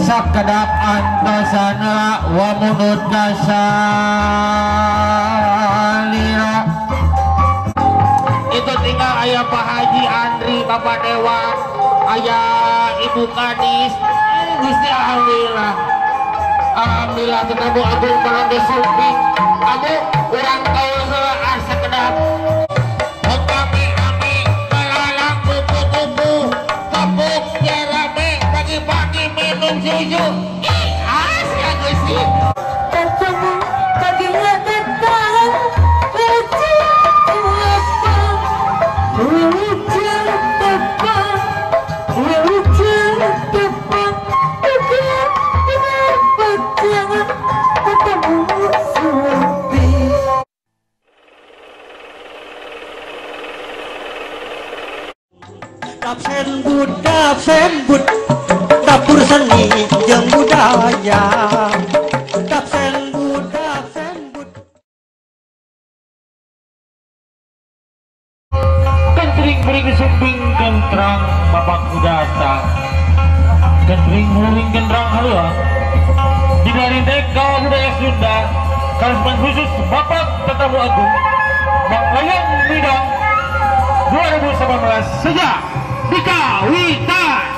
sakedap antosana wa munut kasalira. Itu tinggal ayah Pak Haji Andri, Bapak Dewan, ayah Ibu Kadis. Gusti alhamdulillah, alhamdulillah tetamu agung barang desulping amu urang kaul heula sakedap kami melalang kupu-kupu tepuk jerame pagi-pagi minum susu ya Gusti. Ketemu paginya datang Dapsenbud dapur seni jeung budaya. Dapsenbud Kentring bering sumping kentrang bapak kudasa. Kentring huring kentrang halua dari deka budaya Sunda. Karisman khusus Bapak Tetamu Agung Manglayang Bidang 2019 sejak dikawitan.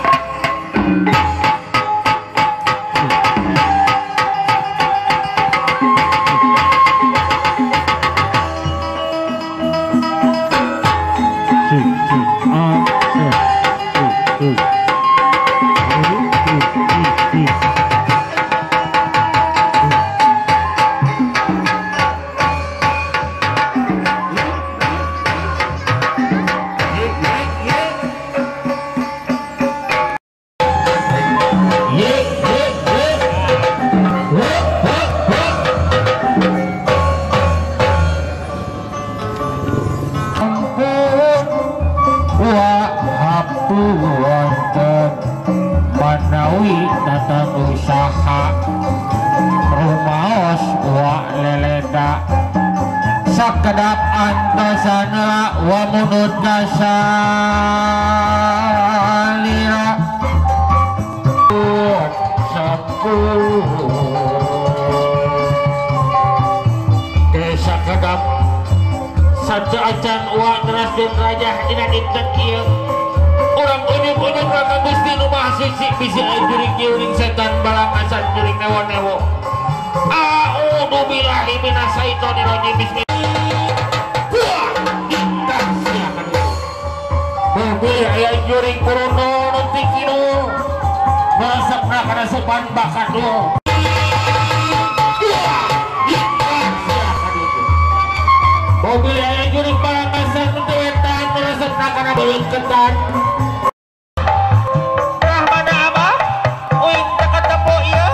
Sakedap antosana wa munut kasalira. Sakedap sabda acan wa neraskeun raja dina dinten ieu. Urang unyuk-unyuk raka Gusti nu Maha Suci bisi juring-juring setan balang asan juring newo-newo. A'udzu billahi minasyaitonir rajim. Bismillah. Mobil ayah juring kuruno nanti kino merasapna kana sopan bakat lo. Mobil ayah juring palangasan nanti wetan merasapna kana beuleuh ketan. Belah mana abah? Uing teu ketemu ieu.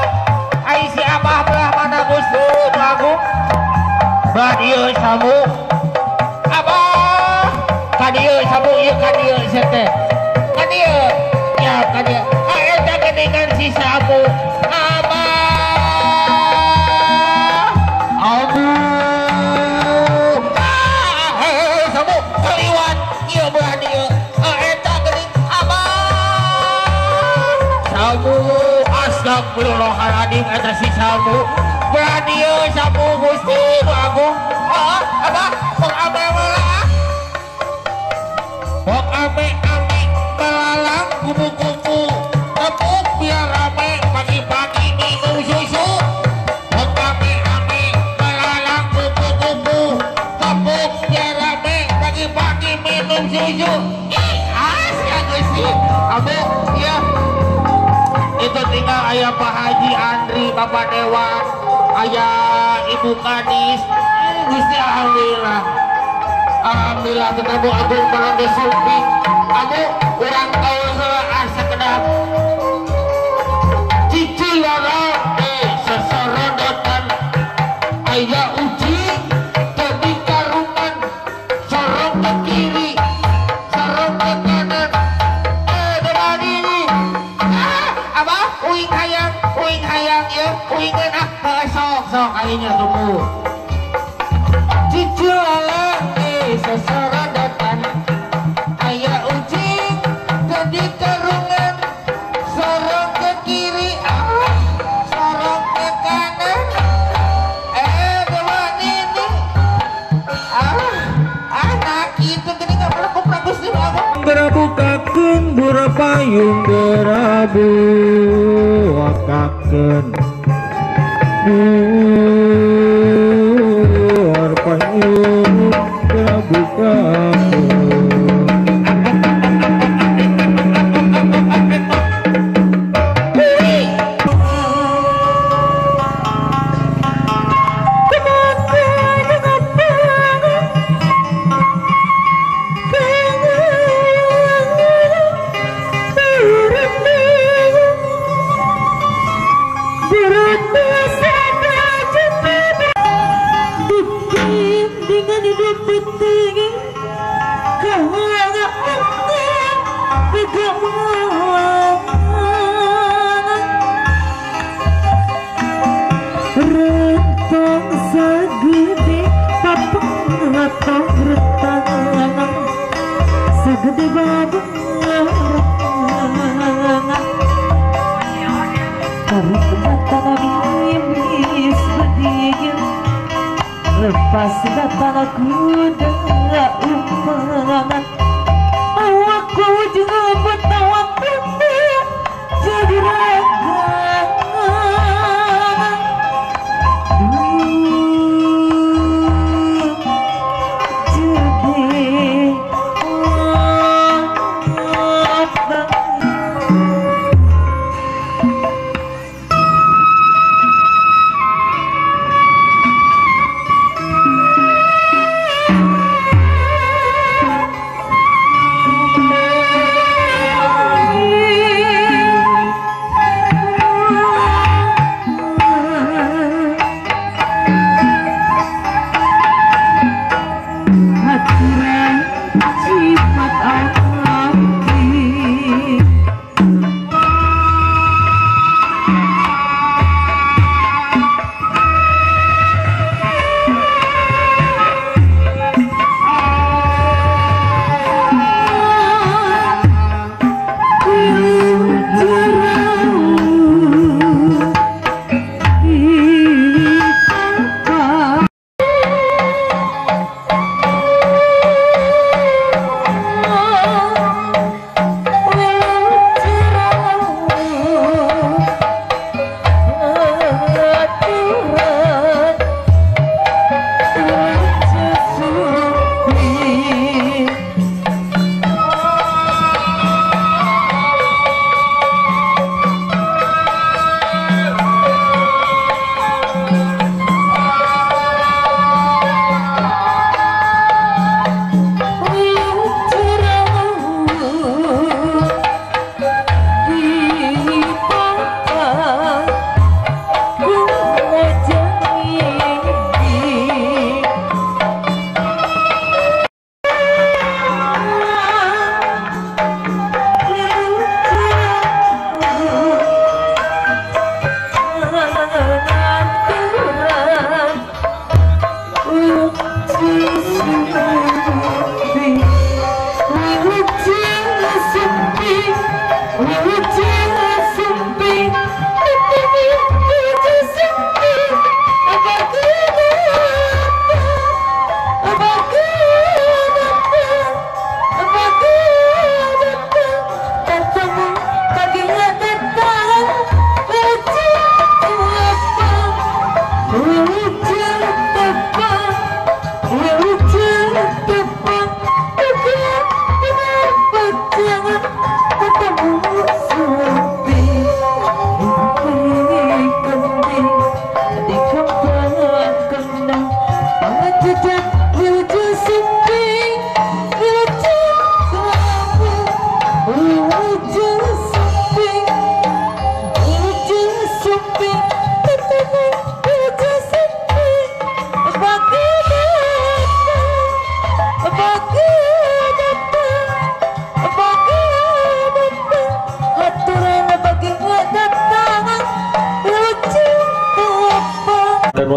Ai si abah belah mana Gusti Agung? Belah ieu samu. Kadieu sabu ieu kadieu sete. Kadieu. Ya kadieu. Eta geningan si sabu. Abah. Aduh. Sabu kaliwat ieu belah dieu. Eta geuning abah. Sabu astagfirullahaladzim eta si sabu. Belah dieu sabu Gusti Agung. Abah pok abah pok ame-ame belalang kupu-kupu tepuk biar rame pagi-pagi minum susu. Pok ame-ame belalang kupu-kupu tepuk biar rame pagi-pagi minum susu. Ya Gusti abu ya. Itu tinggal ayah Pak Haji Andri, Bapak Dewan, ayah Ibu Kadis. Gusti alhamdulillah, alhamdulillah tetamu agung barang desulping amu urang kaul heula sakedap cicilana sesorodotan aya uji jadi karungan sorong ke kiri sorong ke kanan depan ini abah uing hayang ya uingan sok ayeuna tunggu cicilana sesorodotan aya uji jadi karungan sorong ke kiri bukakeun burapayung gerabu wakakeun burapayung gerabukakeun lepas datang aku dengan umangan awakku juga bertawak jadi raga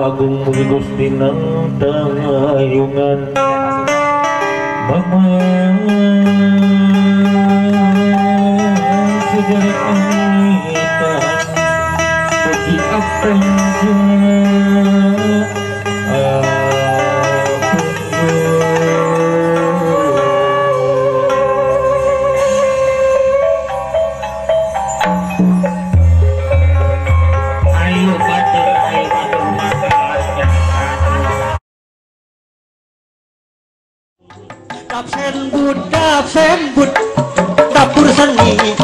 Agung mugi Gusti nang tangayungan Mama sejarah anitahan bagi apa yang Ayo batur Dap sen bud dapur seni